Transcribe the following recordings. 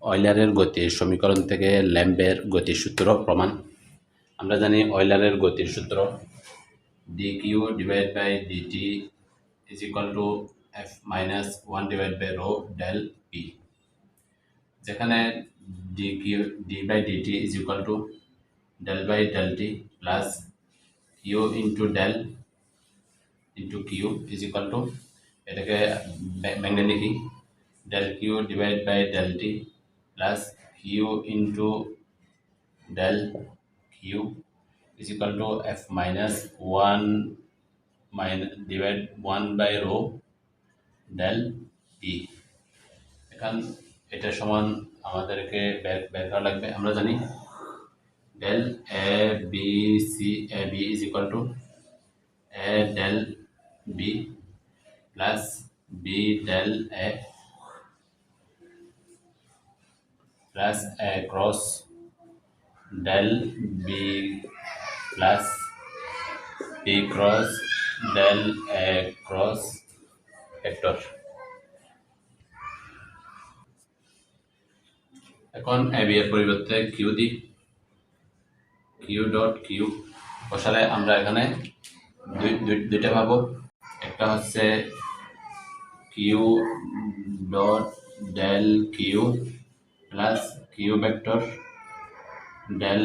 অয়লারের গতির সমীকরণ থেকে ল্যাম্বের গতির সূত্র প্রমাণ। আমরা জানি অয়লারের গতির সূত্র dq divide by dt is equal to f minus 1 divide by rho del p, যেখানে dq d by dt is equal to del by del t plus q into del into Q is equal to, এটাকে ভেঙে লিখি, del Q divide by del T plus Q into del Q is equal to F minus 1 divide 1 by rho del E. এখন এটা সমান আমাদেরকে বের করা লাগবে। আমরা জানি del A B is equal to A del B plus B del A plus A cross del B plus B cross del A cross vector. এখন এ বি এর পরিবর্তে কিউ দিই, কিউ ডট কিউ বসালে আমরা এখানে দুইটা পাবো। একটা হচ্ছে Q dot del Q plus Q vector del,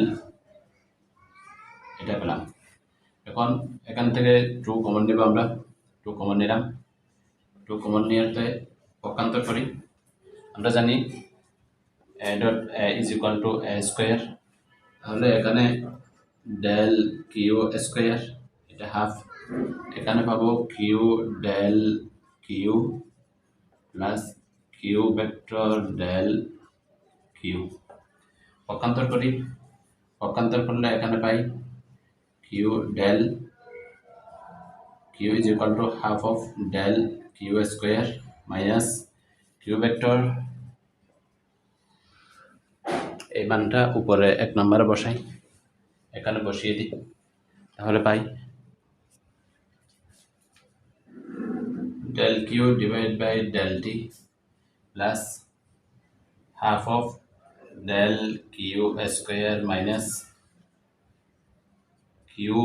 এটা পেলাম। এখন এখান থেকে 2 কমন নেব, আমরা 2 কমন নিলাম। 2 কমন নিয়ে পক্ষান্তর করি। আমরা জানি A dot A is equal to A square, তাহলে এখানে ডেল কিউ স্কোয়ার, এটা হাফ। এখানে পাবো Q del Q plus Q vector del Q. পক্ষান্তর করি, পক্ষান্তর করলে এখানে পাই Q del Q is equal to half of del Q square minus Q vector, এই মানটা উপরে 1 নম্বরে বসাই, এখানে বসিয়ে দিই, তাহলে পাই del Q divide by del T plus half of del Q square minus q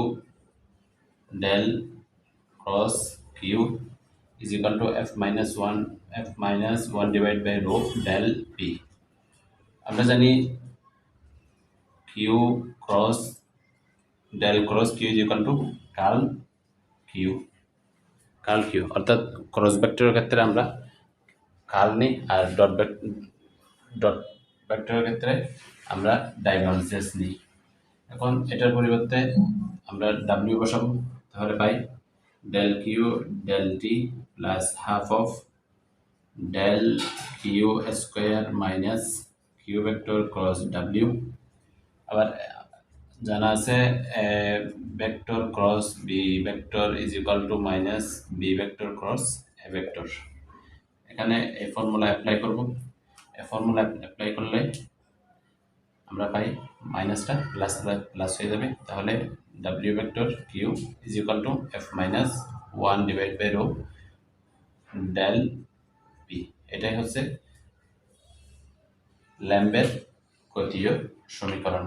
del cross q is equal to F minus 1 divide by rho del P. আমরা জানি q cross del cross q is equal to curl q, অর্থাৎ cross ভেক্টরের ক্ষেত্রে আমরা curl নিই, R dot ভেক্টরের ক্ষেত্রে আমরা ডাইভারজেন্স নিই। এখন এটার পরিবর্তে আমরা ডাব্লিউ বসাবো, তাহলে পাই del q del T plus half of del Q square minus Q vector cross W. আবার জানা আছে vector cross B vector is equal to minus B vector cross A vector. এখানে এই ফর্মুলা অ্যাপ্লাই করব, এই ফর্মুলা অ্যাপ্লাই করলে আমরা পাই মাইনাসটা প্লাস হয়ে যাবে, তাহলে W vector Q is equal to F minus 1 divide by rho del P. এটাই হচ্ছে ল্যাম্বের গতীয় সমীকরণ।